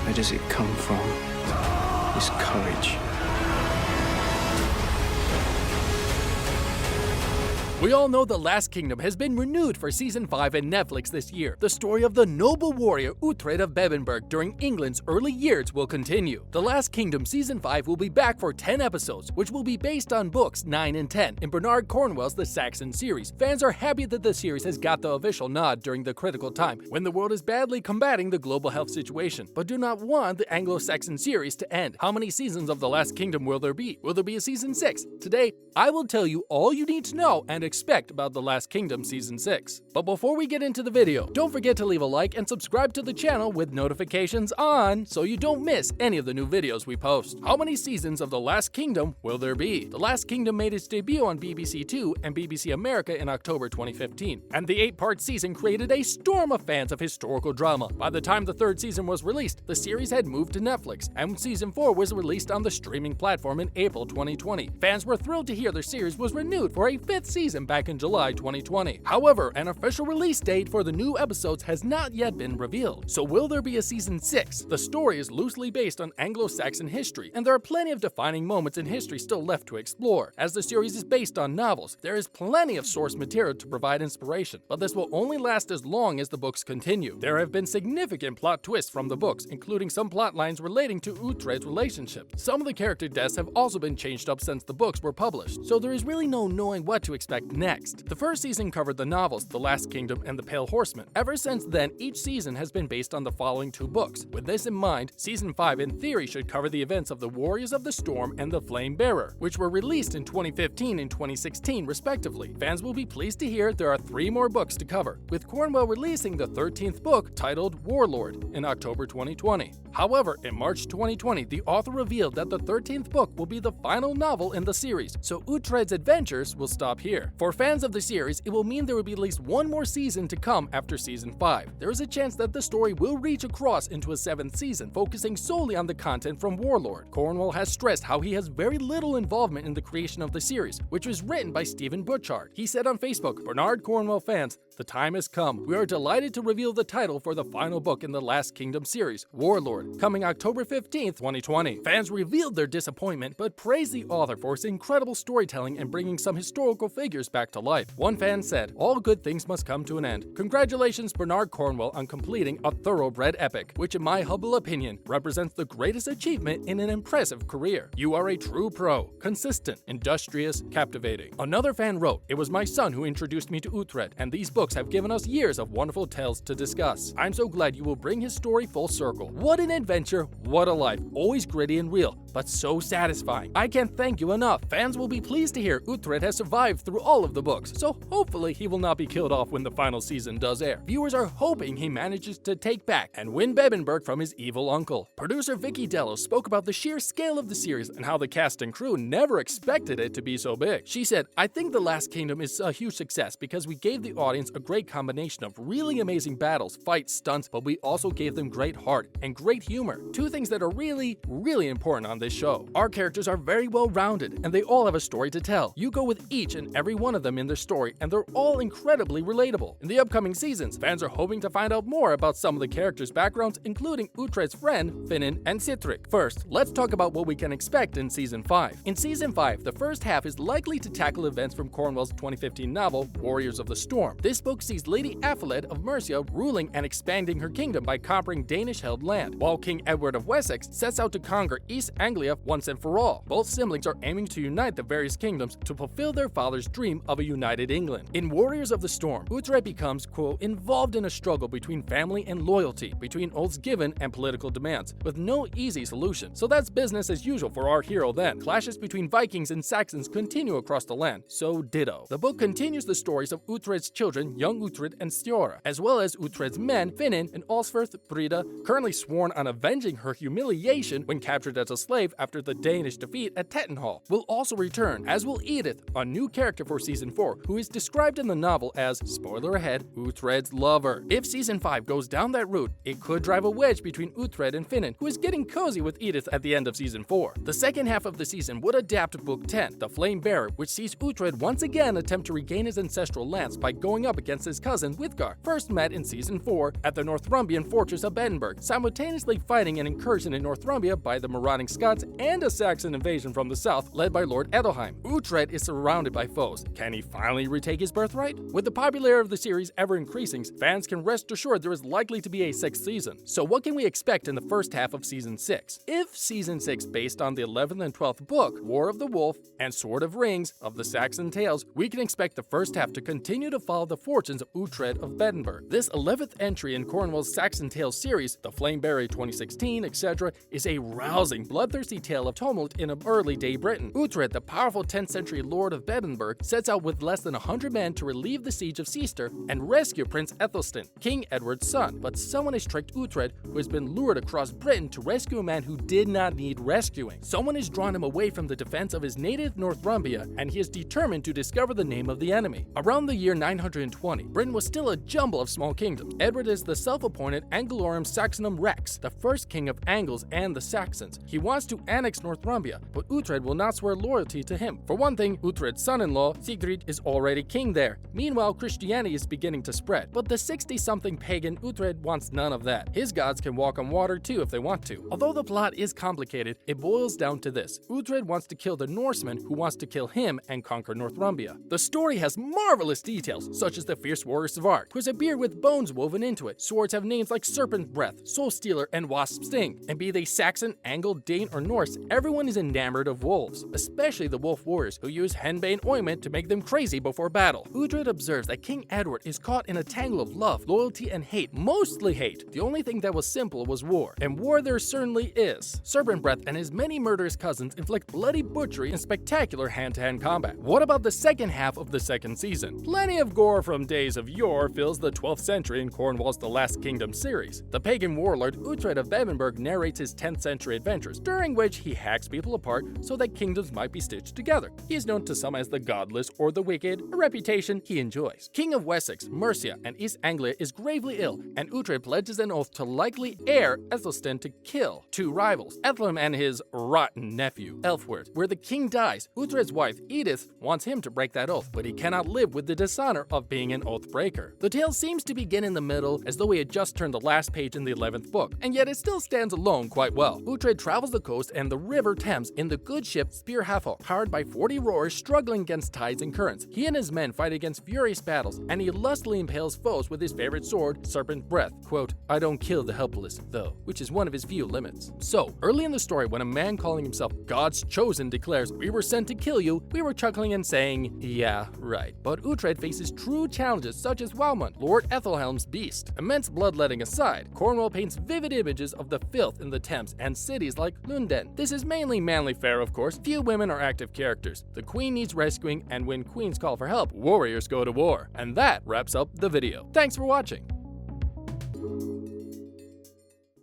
Where does it come from? This courage. We all know The Last Kingdom has been renewed for Season 5 on Netflix this year. The story of the noble warrior Uhtred of Bebbanburg during England's early years will continue. The Last Kingdom Season 5 will be back for 10 episodes, which will be based on books 9 and 10 in Bernard Cornwell's The Saxon series. Fans are happy that the series has got the official nod during the critical time when the world is badly combating the global health situation, but do not want the Anglo-Saxon series to end. How many seasons of The Last Kingdom will there be? Will there be a Season 6? Today, I will tell you all you need to know and expect about The Last Kingdom Season 6. But before we get into the video, don't forget to leave a like and subscribe to the channel with notifications on so you don't miss any of the new videos we post. How many seasons of The Last Kingdom will there be? The Last Kingdom made its debut on BBC Two and BBC America in October 2015, and the 8-part season created a storm of fans of historical drama. By the time the 3rd season was released, the series had moved to Netflix, and Season 4 was released on the streaming platform in April 2020. Fans were thrilled to hear their series was renewed for a 5th season back in July 2020. However, an official release date for the new episodes has not yet been revealed. So will there be a Season 6? The story is loosely based on Anglo-Saxon history, and there are plenty of defining moments in history still left to explore. As the series is based on novels, there is plenty of source material to provide inspiration, but this will only last as long as the books continue. There have been significant plot twists from the books, including some plot lines relating to Uhtred's relationship. Some of the character deaths have also been changed up since the books were published, so there is really no knowing what to expect next. The first season covered the novels The Last Kingdom and The Pale Horseman. Ever since then, each season has been based on the following 2 books. With this in mind, Season 5 in theory should cover the events of the Warriors of the Storm and The Flame Bearer, which were released in 2015 and 2016 respectively. Fans will be pleased to hear there are 3 more books to cover, with Cornwell releasing the 13th book titled Warlord in October 2020. However, in March 2020, the author revealed that the 13th book will be the final novel in the series, so Uhtred's adventures will stop here. For fans of the series, it will mean there will be at least 1 more season to come after Season 5. There is a chance that the story will reach across into a 7th season, focusing solely on the content from Warlord. Cornwell has stressed how he has very little involvement in the creation of the series, which was written by Stephen Butchart. He said on Facebook, "Bernard Cornwell fans, the time has come. We are delighted to reveal the title for the final book in the Last Kingdom series, Warlord, coming October 15th, 2020. Fans revealed their disappointment, but praised the author for his incredible storytelling and bringing some historical figures back to life. One fan said, "All good things must come to an end. Congratulations, Bernard Cornwell, on completing a thoroughbred epic, which in my humble opinion represents the greatest achievement in an impressive career. You are a true pro, consistent, industrious, captivating." Another fan wrote, "It was my son who introduced me to Uhtred, and these books have given us years of wonderful tales to discuss. I'm so glad you will bring his story full circle. What an adventure, what a life, always gritty and real, but so satisfying. I can't thank you enough." Fans will be pleased to hear Uhtred has survived through all of the books, so hopefully he will not be killed off when the final season does air. Viewers are hoping he manages to take back and win Bebbanburg from his evil uncle. Producer Vicky Dello spoke about the sheer scale of the series and how the cast and crew never expected it to be so big. She said, "I think The Last Kingdom is a huge success because we gave the audience a great combination of really amazing battles, fights, stunts, but we also gave them great heart and great humor. 2 things that are really important on this show. Our characters are very well rounded and they all have a story to tell. You go with each and every one of them in their story and they're all incredibly relatable. In the upcoming seasons, fans are hoping to find out more about some of the characters' backgrounds, including Uhtred's friend, Finan, and Sihtric. First, let's talk about what we can expect in Season 5. In Season 5, the first half is likely to tackle events from Cornwell's 2015 novel, Warriors of the Storm. This book sees Lady Atheled of Mercia ruling and expanding her kingdom by conquering Danish-held land, while King Edward of Wessex sets out to conquer East Anglia once and for all. Both siblings are aiming to unite the various kingdoms to fulfill their father's dream of a united England. In Warriors of the Storm, Uhtred becomes, quote, involved in a struggle between family and loyalty, between oaths given and political demands, with no easy solution. So that's business as usual for our hero then. Clashes between Vikings and Saxons continue across the land, so ditto. The book continues the stories of Uhtred's children, young Uhtred and Stiora, as well as Uhtred's men, Finan and Osferth Brida, currently sworn on avenging her humiliation when captured as a slave after the Danish defeat at Tettenhall, will also return, as will Edith, a new character for Season 4, who is described in the novel as, spoiler ahead, Uhtred's lover. If Season 5 goes down that route, it could drive a wedge between Uhtred and Finan, who is getting cozy with Edith at the end of Season 4. The second half of the season would adapt Book 10, The Flame Bearer, which sees Uhtred once again attempt to regain his ancestral lands by going up up against his cousin Withgar, first met in Season 4 at the Northumbrian fortress of Edinburgh, simultaneously fighting an incursion in Northumbria by the marauding Scots and a Saxon invasion from the south led by Lord Ethelheim. Uhtred is surrounded by foes. Can he finally retake his birthright? With the popularity of the series ever increasing, fans can rest assured there is likely to be a 6th season. So what can we expect in the first half of Season 6? If Season 6 based on the 11th and 12th book, War of the Wolf and Sword of Rings of the Saxon Tales, we can expect the first half to continue to follow the fortunes of Uhtred of Edinburgh. This 11th entry in Cornwell's Saxon Tales series, The Flameberry 2016, etc., is a rousing, bloodthirsty tale of tumult in early day Britain. Uhtred, the powerful 10th century lord of Edinburgh, sets out with less than 100 men to relieve the siege of Cester and rescue Prince Ethelstan, King Edward's son. But someone has tricked Uhtred, who has been lured across Britain to rescue a man who did not need rescuing. Someone has drawn him away from the defense of his native Northumbria, and he is determined to discover the name of the enemy. Around the year 920, Britain was still a jumble of small kingdoms. Edward is the self-appointed Anglorum Saxonum Rex, the first king of Angles and the Saxons. He wants to annex Northumbria, but Uhtred will not swear loyalty to him. For one thing, Uhtred's son-in-law, Sigrid, is already king there. Meanwhile, Christianity is beginning to spread, but the 60-something pagan Uhtred wants none of that. His gods can walk on water too if they want to. Although the plot is complicated, it boils down to this. Uhtred wants to kill the Norseman who wants to kill him and conquer Northumbria. The story has marvelous details, such as the fierce warrior Svart, who has a beard with bones woven into it. Swords have names like Serpent Breath, Soul Stealer, and Wasp Sting. And be they Saxon, Angle, Dane, or Norse, everyone is enamored of wolves, especially the wolf warriors who use henbane ointment to make them crazy before battle. Uhtred observes that King Edward is caught in a tangle of love, loyalty, and hate, mostly hate. The only thing that was simple was war, and war there certainly is. Serpent Breath and his many murderous cousins inflict bloody butchery and spectacular hand-to-hand combat. What about the second half of the second season? Plenty of gore from days of yore fills the 12th century in Cornwell's The Last Kingdom series. The pagan warlord Uhtred of Edinburgh narrates his 10th century adventures, during which he hacks people apart so that kingdoms might be stitched together. He is known to some as the godless or the wicked, a reputation he enjoys. King of Wessex, Mercia, and East Anglia is gravely ill, and Uhtred pledges an oath to likely heir Ethelstan to kill two rivals, Ethelheim and his rotten nephew, Elfwerd. Where the king dies, Uhtred's wife, Edith, wants him to break that oath, but he cannot live with the dishonor of being an oath breaker. The tale seems to begin in the middle, as though he had just turned the last page in the 11th book, and yet it still stands alone quite well. Uhtred travels the coast and the river Thames in the good ship Spear Hathor, powered by 40 rowers struggling against tides and currents. He and his men fight against furious battles, and he lustily impales foes with his favorite sword, Serpent Breath. Quote, "I don't kill the helpless, though," which is one of his few limits. So, early in the story, when a man calling himself God's Chosen declares, "We were sent to kill you," we were chuckling and saying, yeah, right. But Uhtred faces true challenges such as Walmund, Lord Ethelhelm's beast. Immense bloodletting aside, Cornwell paints vivid images of the filth in the Thames and cities like London. This is mainly manly fare, of course. Few women are active characters. The queen needs rescuing, and when queens call for help, warriors go to war. And that wraps up the video. Thanks for watching.